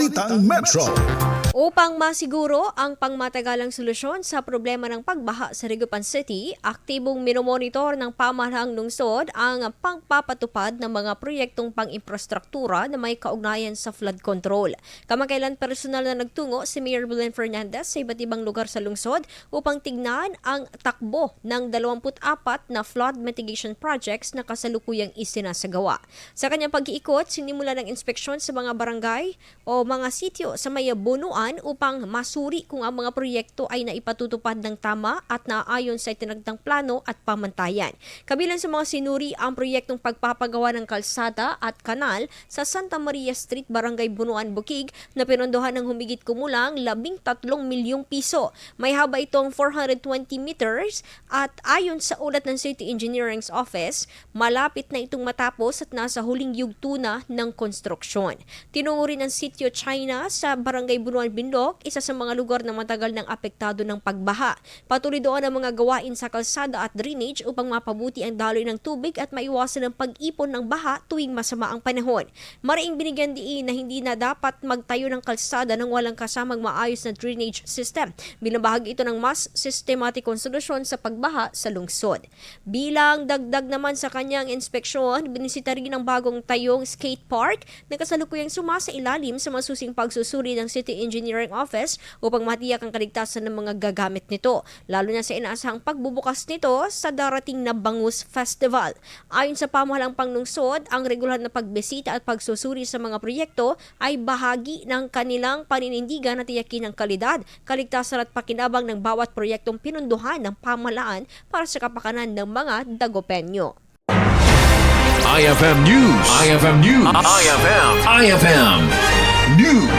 Balitang Metro. Upang masiguro ang pangmatagalang solusyon sa problema ng pagbaha sa Dagupan City, aktibong minomonitor ng pamahalaang lungsod ang pagpapatupad ng mga proyektong pang-infrastruktura na may kaugnayan sa flood control. Kamakailan personal na nagtungo si Mayor Belen Fernandez sa iba't ibang lugar sa lungsod upang tignan ang takbo ng 24 na flood mitigation projects na kasalukuyang isinasagawa. Sa kanyang pag-iikot, sinimula ng inspeksyon sa mga barangay o mga sitio sa may bunuan upang masuri kung ang mga proyekto ay naipatutupad ng tama at naayon sa itinagdang plano at pamantayan. Kabilang sa mga sinuri ang proyektong pagpapagawa ng kalsada at kanal sa Santa Maria Street, Barangay Bunuan, Bukig na pinondohan ng humigit kumulang 13 milyong piso. May haba itong 420 meters at ayon sa ulat ng City Engineering's Office, malapit na itong matapos at nasa huling yugto na ng konstruksyon. Tinungo rin ang sitio China sa Barangay Bunuan, Bindok, isa sa mga lugar na matagal nang apektado ng pagbaha. Patuloy doon ang mga gawain sa kalsada at drainage upang mapabuti ang daloy ng tubig at maiwasan ang pag-ipon ng baha tuwing masama ang panahon. Mariing binigyan diin na hindi na dapat magtayo ng kalsada nang walang kasamang maayos na drainage system. Bilang bahagi ito ng mas sistematikong solusyon sa pagbaha sa lungsod. Bilang dagdag naman sa kanyang inspeksyon, binisita rin ang bagong tayong skate park na kasalukuyang sumasa ilalim sa masusing pagsusuri ng City Engineering Office upang matiyak ang kaligtasan ng mga gagamit nito, lalo na sa inaasahang pagbubukas nito sa darating na Bangus Festival. Ayon sa pamahalang panglungsod, ang regular na pagbisita at pagsusuri sa mga proyekto ay bahagi ng kanilang paninindigan na tiyakin ang kalidad, kaligtasan at pakinabang ng bawat proyektong pinunduhan ng pamahalaan para sa kapakanan ng mga Dagupenyo. IFM News. IFM News. IFM News.